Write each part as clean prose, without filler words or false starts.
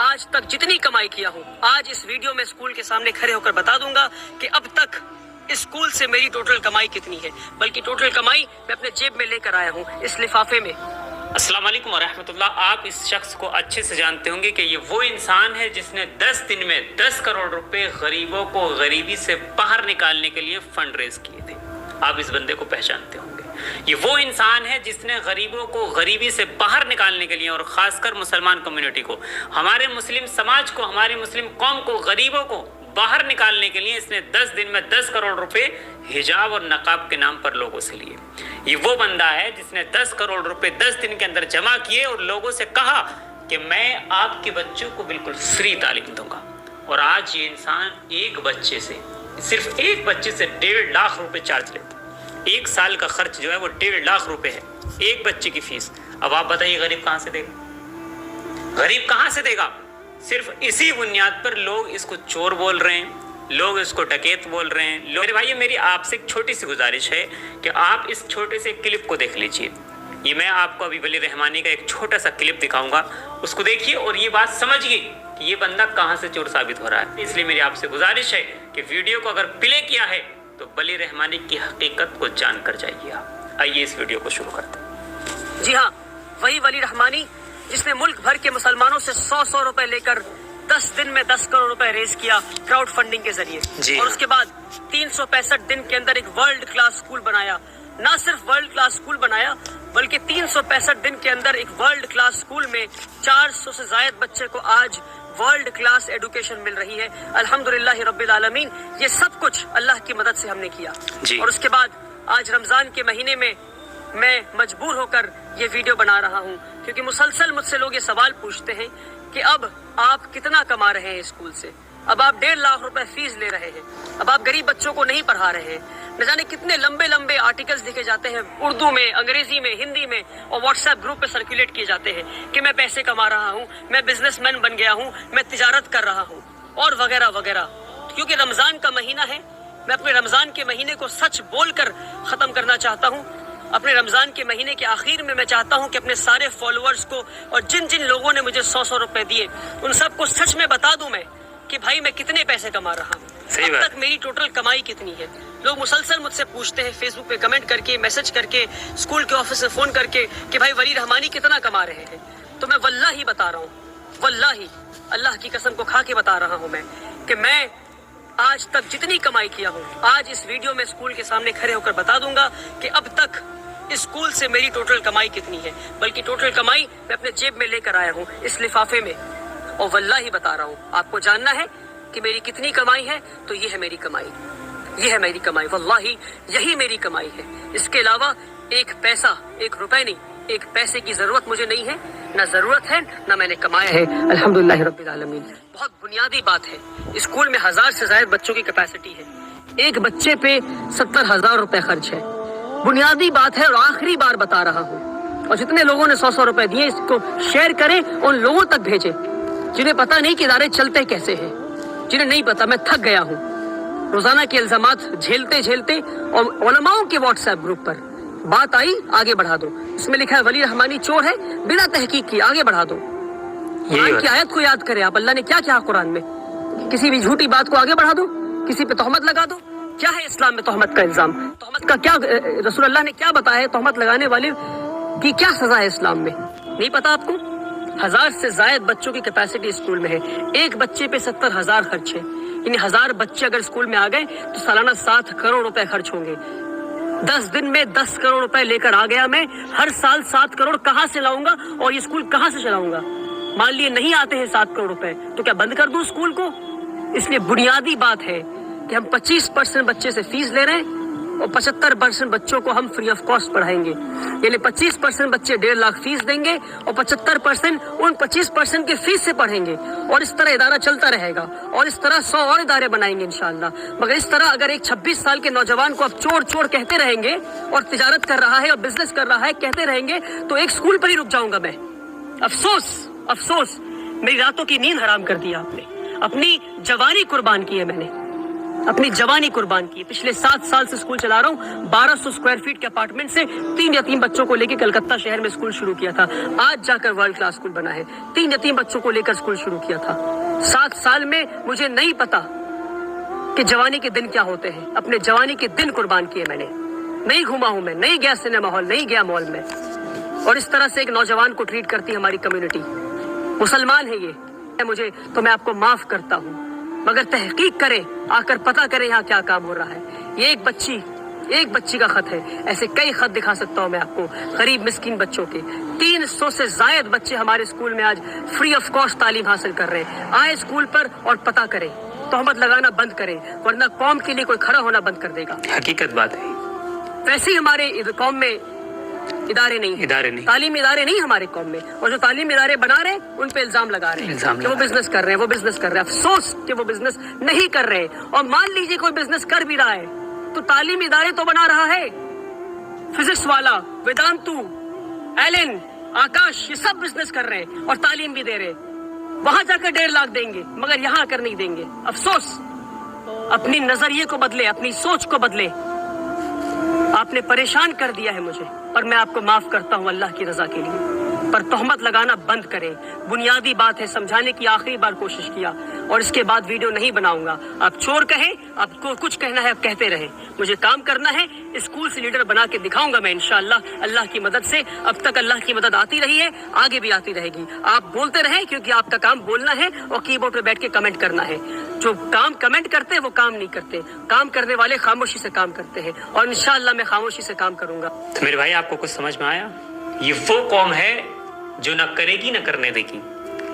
آج تک جتنی کمائی کیا ہوں آج اس ویڈیو میں اسکول کے سامنے کھڑے ہو کر بتا دوں گا کہ اب تک اسکول سے میری ٹوٹل کمائی کتنی ہے، بلکہ ٹوٹل کمائی میں اپنے جیب میں لے کر آیا ہوں اس لفافے میں۔ السلام علیکم ورحمۃ اللہ۔ آپ اس شخص کو اچھے سے جانتے ہوں گے کہ یہ وہ انسان ہے جس نے 10 دن میں 10 کروڑ روپے غریبوں کو غریبی سے باہر نکالنے کے لیے فنڈ ریز کیے تھے۔ آپ اس بندے کو پہچانتے ہوں گے۔ یہ وہ انسان ہے جس نے غریبوں کو غریبی سے باہر نکالنے کے لیے، اور خاص کر مسلمان کمیونٹی کو، ہمارے مسلم سماج کو، ہماری مسلم قوم کو، غریبوں کو باہر نکالنے کے لیے اس نے 10 دن میں 10 کروڑ روپے حجاب اور نقاب کے نام پر لوگوں سے لیے۔ یہ وہ بندہ ہے جس نے 10 کروڑ روپے 10 دن کے اندر جمع کیے اور لوگوں سے کہا کہ میں آپ کے بچوں کو بالکل فری تعلیم دوں گا، اور آج یہ انسان ایک بچے سے، صرف ایک بچے سے 1.5 لاکھ روپے چارج لیتا ہے۔ 1 سال کا خرچ جو ہے وہ 1.5 لاکھ روپے ہے، ایک بچے کی فیس۔ اب آپ بتائیے غریب کہاں سے دے گا؟ غریب کہاں سے دے گا؟ صرف اسی بنیاد پر لوگ اس کو چور بول رہے ہیں، لوگ اس کو ڈکیت بول رہے ہیں۔ میرے بھائی، میری آپ سے ایک چھوٹی سی گزارش ہے کہ آپ اس چھوٹے سے کلپ کو دیکھ لیجئے۔ یہ میں آپ کو ابھی ولی رحمانی کا ایک چھوٹا سا کلپ دکھاؤں گا، اس کو دیکھیے اور یہ بات سمجھیے کہ یہ بندہ کہاں سے چور ثابت ہو رہا ہے۔ اس لیے میری آپ سے گزارش ہے کہ ویڈیو کو اگر پلے کیا ہے تو ولی رحمانی کی حقیقت کو جان کر جائیے آپ۔ آئیے اس ویڈیو کو شروع کرتے ہیں۔ جی ہاں، وہی ولی رحمانی جس نے ملک بھر کے مسلمانوں سے 100 روپے لے کر 10 دن میں 10 کروڑ روپے ریز کیا کراؤڈ فنڈنگ کے ذریعے، اور اس کے بعد 365 دن کے اندر ایک ورلڈ کلاس اسکول بنایا۔ نہ صرف ورلڈ کلاس اسکول بنایا بلکہ 365 دن کے اندر ایک ورلڈ کلاس اسکول میں 400 سے زائد بچے کو آج ورلڈ کلاس ایڈوکیشن مل رہی ہے۔ الحمدللہ رب العالمین۔ یہ سب کچھ اللہ کی مدد سے ہم نے کیا۔ اور اس کے بعد آج رمضان کے مہینے میں میں مجبور ہو کر یہ ویڈیو بنا رہا ہوں، کیونکہ مسلسل مجھ سے لوگ یہ سوال پوچھتے ہیں کہ اب آپ کتنا کما رہے ہیں اسکول سے، اب آپ 1.5 لاکھ روپے فیس لے رہے ہیں، اب آپ غریب بچوں کو نہیں پڑھا رہے ہیں۔ نہ جانے کتنے لمبے لمبے آرٹیکلز لکھے جاتے ہیں اردو میں، انگریزی میں، ہندی میں، اور واٹس ایپ گروپ پہ سرکولیٹ کیے جاتے ہیں کہ میں پیسے کما رہا ہوں، میں بزنس مین بن گیا ہوں، میں تجارت کر رہا ہوں، اور وغیرہ وغیرہ۔ کیونکہ رمضان کا مہینہ ہے، میں اپنے رمضان کے مہینے کو سچ بول کر ختم کرنا چاہتا ہوں۔ اپنے رمضان کے مہینے کے آخر میں چاہتا ہوں کہ اپنے سارے فالوورز کو، اور جن جن لوگوں نے مجھے 100 روپے دیے، ان سب کو سچ میں بتا دوں میں کہ بھائی میں کتنے پیسے کما رہا ہوں، اب تک میری ٹوٹل کمائی کتنی ہے۔ لوگ مسلسل مجھ سے پوچھتے ہیں فیس بک پہ کمنٹ کر کے، میسج کر کے، اسکول کے آفس سے فون کر کے کہ بھائی ولی رحمانی کتنا کما رہے ہیں۔ تو میں واللہ بتا رہا ہوں، واللہ اللہ کی قسم کو کھا کے بتا رہا ہوں میں کہ میں آج تک جتنی کمائی کیا ہوں آج اس ویڈیو میں اسکول کے سامنے کھڑے ہو کر بتا دوں گا کہ اب تک اسکول سے میری ٹوٹل کمائی کتنی ہے، بلکہ ٹوٹل کمائی میں اپنے جیب میں لے کر آیا ہوں اس لفافے میں۔ اور واللہ بتا رہا ہوں، آپ کو جاننا ہے کہ میری کتنی کمائی ہے تو یہ ہے میری کمائی، یہ ہے میری کمائی، واللہ یہی میری کمائی ہے۔ اس کے علاوہ ایک پیسہ، ایک روپے نہیں، ایک پیسے کی ضرورت مجھے نہیں ہے، نہ ضرورت ہے نہ میں نے کمایا ہے، الحمدللہ رب العالمین۔ بہت بنیادی بات ہے، اسکول میں 1000 سے زائد بچوں کی کیپیسٹی ہے، ایک بچے پہ 70,000 روپے خرچ ہے۔ بنیادی بات ہے اور آخری بار بتا رہا ہوں، اور جتنے لوگوں نے 100 روپے دیے اس کو شیئر کریں، ان لوگوں تک بھیجیں جنہیں پتہ نہیں کہ ادارے چلتے کیسے ہیں، جنہیں نہیں پتہ۔ میں تھک گیا ہوں روزانہ کے الزامات جھیلتے جھیلتے، اور علماؤں کے واٹس ایپ گروپ پر بات آئی آگے بڑھا دو، اس میں لکھا ہے ولی رحمانی چور ہے، بنا تحقیق کی آگے بڑھا دو۔ قرآن کی آیت کو یاد کریں آپ، اللہ نے کیا کہا قرآن میں، کسی بھی جھوٹی بات کو آگے بڑھا دو، کسی پہ تہمت لگا دو۔ کیا ہے اسلام میں تہمت کا الزام؟ تہمت کا کیا رسول اللہ نے کیا بتایا ہے؟ تہمت لگانے والے کی کیا سزا ہے اسلام میں؟ نہیں پتا آپ کو؟ 1000 سے زائد بچوں کی کیپیسٹی اسکول میں ہے، ایک بچے پہ 70,000 خرچ ہے، یعنی 1000 بچے اگر اسکول میں آ گئے تو سالانہ 7 کروڑ روپے خرچ ہوں گے۔ 10 دن میں 10 کروڑ روپے لے کر آ گیا میں، ہر سال 7 کروڑ کہاں سے لاؤں گا اور یہ اسکول کہاں سے چلاؤں گا؟ مان لیے نہیں آتے ہیں 7 کروڑ روپے تو کیا بند کر دوں اسکول کو؟ اس لیے بنیادی بات ہے کہ ہم 25% بچے سے فیس لے رہے ہیں اور 75% بچوں کو ہم فری آف کاسٹ پڑھائیں گے، یعنی 25% بچے 1.5 لاکھ فیس دیں گے اور 75% ان 25% کے فیس سے پڑھیں گے، اور اس طرح ادارہ چلتا رہے گا، اور اس طرح 100 اور ادارے بنائیں گے انشاءاللہ۔ مگر اس طرح اگر ایک 26 سال کے نوجوان کو اب چور چور کہتے رہیں گے، اور تجارت کر رہا ہے اور بزنس کر رہا ہے کہتے رہیں گے، تو ایک اسکول پر ہی رک جاؤں گا میں۔ افسوس افسوس، میری راتوں کی نیند حرام کر دی آپ نے، اپنی جوانی قربان کی ہے میں نے، اپنی جوانی قربان کی. پچھلے 7 سال سے اسکول چلا رہا ہوں. 1200 اسکوائر فیٹ کے اپارٹمنٹ سے 3 یتیم بچوں کو لے کے کلکتہ شہر میں اسکول شروع کیا تھا. آج جا کر ورلڈ کلاس اسکول بنا ہے. 3 یتیم بچوں کو لے کر اسکول شروع کیا تھا. 7 سال میں مجھے نہیں پتا کہ جوانی کے دن کیا ہوتے ہیں. اپنے جوانی کے دن قربان کیے میں نے. نہیں گھوما ہوں میں, نہیں گیا سنیما ہال, نہیں گیا مال میں. اور اس طرح سے ایک نوجوان کو ٹریٹ کرتی ہماری کمیونٹی. مسلمان ہے یہ مجھے, تو میں آپ کو معاف کرتا ہوں, مگر تحقیق کریں, آ کر پتہ کریں یہاں کیا کام ہو رہا ہے. یہ ایک بچی کا خط ہے. ایسے کئی خط دکھا سکتا ہوں میں آپ کو, غریب مسکین بچوں کے. 300 سے زائد بچے ہمارے اسکول میں آج فری آف کاسٹ تعلیم حاصل کر رہے ہیں. آئے اسکول پر اور پتہ کریں, تہمت لگانا بند کریں, ورنہ قوم کے لیے کوئی کھڑا ہونا بند کر دے گا. حقیقت بات ہے. ویسے ہی ہمارے قوم میں ادارے نہیں, تعلیمی ادارے نہیں ہمارے قوم میں, اور جو تعلیمی ادارے بنا رہے ہیں ان پہ الزام لگا رہے ہیں کہ وہ بزنس کر رہے ہیں, افسوس کہ وہ بزنس نہیں کر رہے. اور مان لیجیے کوئی بزنس کر بھی رہا ہے تو تعلیمی ادارے تو بنا رہا ہے. فزکس والا, ویدانتو, ایلن, آکاش, یہ سب بزنس کر رہے ہیں اور تعلیم بھی دے رہے ہیں. وہاں جا کر 1.5 لاکھ دیں گے, مگر یہاں آ کر نہیں دیں گے. افسوس. اپنی نظریے کو بدلے, اپنی سوچ کو بدلے. آپ نے پریشان کر دیا ہے مجھے, اور میں آپ کو معاف کرتا ہوں اللہ کی رضا کے لیے. پر تہمت لگانا بند کریں. بنیادی بات ہے, سمجھانے کی آخری بار کوشش کیا, اور اس کے بعد ویڈیو نہیں بناؤں گا. آپ چور کہیں, آپ کو کچھ کہنا ہے آپ کہتے رہیں. مجھے کام کرنا ہے, اسکول سے لیڈر بنا کے دکھاؤں گا میں انشاءاللہ اللہ کی مدد سے. اب تک اللہ کی مدد آتی رہی ہے, آگے بھی آتی رہے گی. آپ بولتے رہیں کیونکہ آپ کا کام بولنا ہے اور کی بورڈ پہ بیٹھ کے کمنٹ کرنا ہے. جو کام کمنٹ کرتے ہیں وہ کام نہیں کرتے. کام کرنے والے خاموشی سے کام کرتے ہیں, اور انشاءاللہ میں خاموشی سے کام کروں گا. تو میرے بھائی آپ کو کچھ سمجھ میں آیا؟ یہ وہ قوم ہے جو نہ کرے گی نہ کرنے دے گی.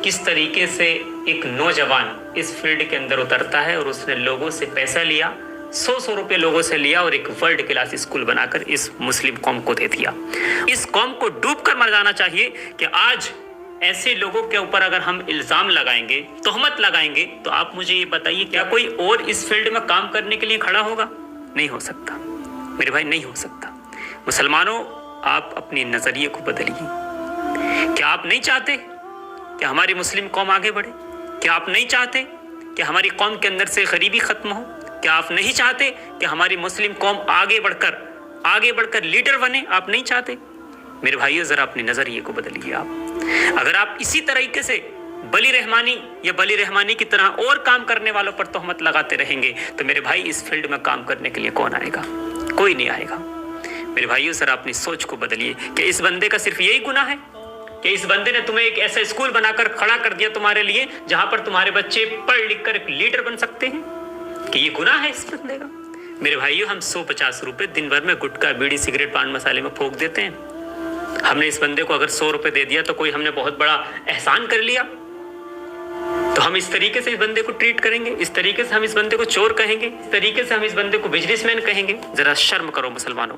کس طریقے سے ایک نوجوان اس فیلڈ کے اندر اترتا ہے, اور اس نے لوگوں سے پیسہ لیا, 100 روپے لوگوں سے لیا, اور ایک ورلڈ کلاس اسکول بنا کر اس مسلم قوم کو دے دیا. اس قوم کو ڈوب کر مر جانا چاہیے کہ آج ایسے لوگوں کے اوپر اگر ہم الزام لگائیں گے, تہمت لگائیں گے, تو آپ مجھے یہ بتائیے کیا کوئی اور اس فیلڈ میں کام کرنے کے لیے کھڑا ہوگا؟ نہیں ہو سکتا میرے بھائی, نہیں ہو سکتا. مسلمانوں, آپ اپنی نظریے کو بدلیے. کیا آپ نہیں چاہتے کہ ہماری مسلم قوم آگے بڑھے؟ کیا آپ نہیں چاہتے کہ ہماری قوم کے اندر سے غریبی ختم ہو؟ کیا آپ نہیں چاہتے کہ ہماری مسلم قوم آگے بڑھ کر لیڈر بنے؟ آپ نہیں چاہتے؟ میرے بھائیو, ذرا اپنے نظریے کو بدلیے. اگر آپ اسی طریقے سے بلی رحمانی کی طرح اور کام کرنے والوں پر تہمت لگاتے رہیں گے تو میرے بھائی اس فیلڈ میں کام کرنے کے لیے کون آئے گا؟ کوئی نہیں آئے گا. میرے بھائیو, ذرا اپنی سوچ کو بدلیے. کہ اس بندے کا صرف یہی گناہ ہے کہ اس بندے نے تمہیں ایک ایسا اسکول بنا کر کھڑا کر دیا تمہارے لیے جہاں پر تمہارے بچے پڑھ لکھ کر ایک لیڈر بن سکتے ہیں, کہ یہ گناہ ہے اس بندے کا؟ میرے بھائیو, ہم 150 روپے دن بھر میں گٹکا, بیڑی, سگریٹ, پان مسالے میں پھونک دیتے ہیں. ہم نے اس بندے کو اگر 100 روپے دے دیا تو کوئی ہم نے بہت بڑا احسان کر لیا؟ تو ہم اس طریقے سے اس بندے کو ٹریٹ کریں گے, اس طریقے سے ہم اس بندے کو چور کہیں گے, اس طریقے سے ہم اس بندے کو بزنس مین کہیں گے؟ ذرا شرم کرو مسلمانوں.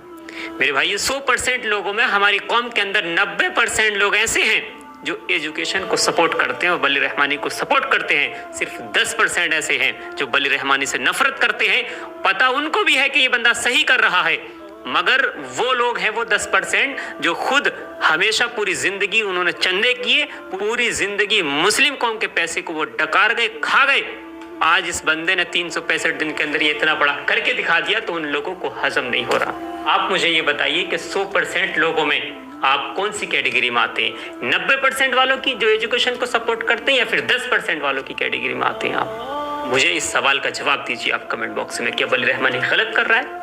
میرے بھائیو, 100% لوگوں میں ہماری قوم کے اندر 90% لوگ ایسے ہیں جو ایجوکیشن کو سپورٹ کرتے ہیں اور بلی رحمانی کو سپورٹ کرتے ہیں. صرف 10% ایسے ہیں جو بلی رحمانی سے نفرت کرتے ہیں. پتہ ان کو بھی ہے کہ یہ بندہ صحیح کر رہا ہے, مگر وہ لوگ ہیں, وہ 10% جو خود ہمیشہ پوری زندگی انہوں نے چندے کیے, پوری زندگی مسلم قوم کے پیسے کو وہ ڈکار گئے, کھا گئے. آج اس بندے نے 365 دن کے اندر یہ اتنا بڑا کر کے دکھا دیا تو ان لوگوں کو ہضم نہیں ہو رہا. آپ مجھے یہ بتائیے کہ 100% لوگوں میں آپ کون سی کیٹیگری میں آتے ہیں؟ 90% والوں کی جو ایجوکیشن کو سپورٹ کرتے ہیں, یا پھر 10% والوں کی کیٹیگری میں آتے ہیں آپ؟ مجھے اس سوال کا جواب دیجیے آپ کمنٹ باکس میں. کیا بلی رحمانی غلط کر رہا ہے؟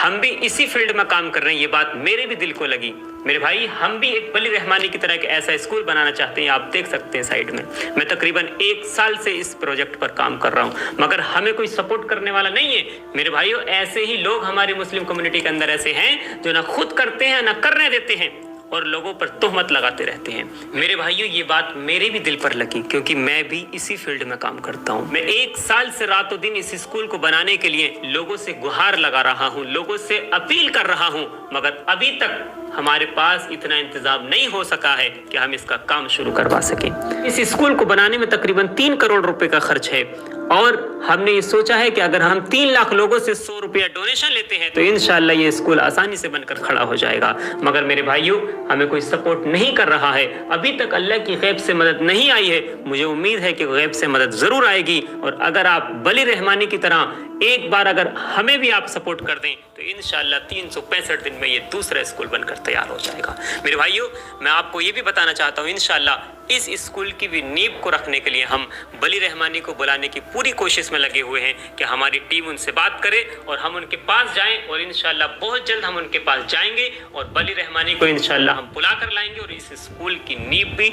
ہم بھی اسی فیلڈ میں کام کر رہے ہیں, یہ بات میرے بھی دل کو لگی. میرے بھائی, ہم بھی ایک بلی رحمانی کی طرح ایک ایسا اسکول بنانا چاہتے ہیں. آپ دیکھ سکتے ہیں سائڈ میں تقریباً 1 سال سے اس پروجیکٹ پر کام کر رہا ہوں, مگر ہمیں کوئی سپورٹ کرنے والا نہیں ہے. میرے بھائیو, ایسے ہی لوگ ہماری مسلم کمیونٹی کے اندر ایسے ہیں جو نہ خود کرتے ہیں نہ کرنے دیتے ہیں, اور لوگوں پر تہمت لگاتے رہتے ہیں. میرے بھائیو, یہ بات میرے بھی دل پر لگی, کیونکہ میں بھی اسی فیلڈ میں کام کرتا ہوں. میں 1 سال سے رات و دن اس اسکول کو بنانے کے لیے لوگوں سے گہار لگا رہا ہوں, لوگوں سے اپیل کر رہا ہوں, مگر ابھی تک ہمارے پاس اتنا انتظام نہیں ہو سکا ہے کہ ہم اس کا کام شروع کروا سکیں. اس اسکول کو بنانے میں تقریباً 3 کروڑ روپے کا خرچ ہے, اور ہم نے یہ سوچا ہے کہ اگر ہم 3 لاکھ لوگوں سے 100 روپیہ ڈونیشن لیتے ہیں تو انشاءاللہ یہ اسکول آسانی سے بن کر کھڑا ہو جائے گا. مگر میرے بھائیو, ہمیں کوئی سپورٹ نہیں کر رہا ہے. ابھی تک اللہ کی غیب سے مدد نہیں آئی ہے. مجھے امید ہے کہ غیب سے مدد ضرور آئے گی, اور اگر آپ بلی رحمانی کی طرح ایک بار اگر ہمیں بھی آپ سپورٹ کر دیں تو انشاءاللہ 365 دن میں یہ دوسرا اسکول بن کر تیار ہو جائے گا۔ میرے بھائیوں، میں آپ کو یہ بھی بتانا چاہتا ہوں انشاءاللہ اس اسکول کی بھی نیب کو رکھنے کے لیے ہم بلی رحمانی کو بلانے کی پوری کوشش میں لگے ہوئے ہیں کہ ہماری ٹیم ان سے بات کرے اور ہم ان کے پاس جائیں، اور انشاءاللہ بہت جلد ہم ان کے پاس جائیں گے اور بلی رحمانی کو انشاءاللہ ہم بلا کر لائیں گے، اور اس اسکول کی نیب بھی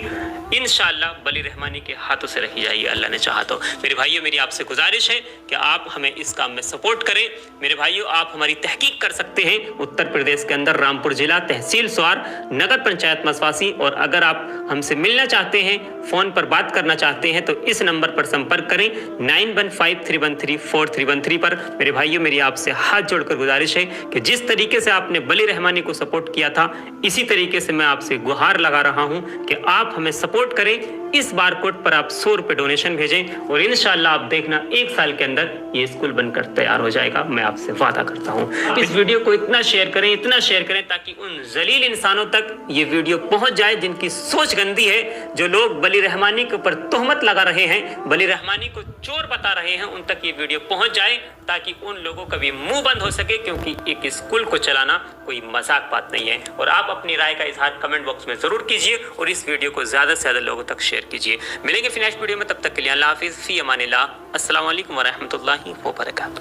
انشاءاللہ بلی رحمانی کے ہاتھوں سے رکھی جائے گی اللہ نے چاہا تو۔ میرے بھائیوں، میری آپ سے گزارش ہے کہ آپ ہمیں اس کام میں سپورٹ کریں۔ میرے بھائیوں، آپ ہماری تحقیق کر سکتے ہیں اتر پردیش کے اندر رامپور ضلع، تحصیل سوار، نگر پنچایت مسواسی، اور اگر آپ ہم سے ملنا چاہتے ہیں، فون پر بات کرنا چاہتے ہیں تو اس نمبر پر سمپرک کریں 9153134313 پر۔ میرے بھائیوں، میری آپ سے ہاتھ جوڑ کر گزارش ہے کہ جس طریقے سے آپ نے بلی رحمانی کو سپورٹ کیا تھا، اسی طریقے سے میں آپ سے گہار لگا رہا ہوں کہ آپ ہمیں سپورٹ کریں۔ اس بار کوڈ پر آپ 100 روپے ڈونیشن بھیجیں اور انشاءاللہ آپ دیکھنا 1 سال کے اندر یہ اسکول بن کر تیار ہو جائے گا، میں آپ سے وعدہ کرتا ہوں۔ اس ویڈیو کو اتنا شیئر کریں تاکہ ان ذلیل انسانوں تک یہ ویڈیو پہنچ جائے جن کی سوچ گندی ہے، جو لوگ بلی رحمانی کے اوپر تہمت لگا رہے ہیں، بلی رحمانی کو چور بتا رہے ہیں، ان تک یہ ویڈیو پہنچ جائے تاکہ ان لوگوں کا بھی منہ بند ہو سکے، کیونکہ ایک اسکول کو چلانا کوئی مذاق بات نہیں ہے۔ اور آپ اپنی رائے کا اظہار کمنٹ باکس میں ضرور کیجیے اور اس ویڈیو کو زیادہ سے زیادہ لوگوں تک شیئر کیجیے۔ ملیں گے پھر نیکسٹ ویڈیو میں، تب تک کے لیے اللہ حافظ، فی امان اللہ، السلام علیکم ورحمۃ اللہ وبرکاتہ۔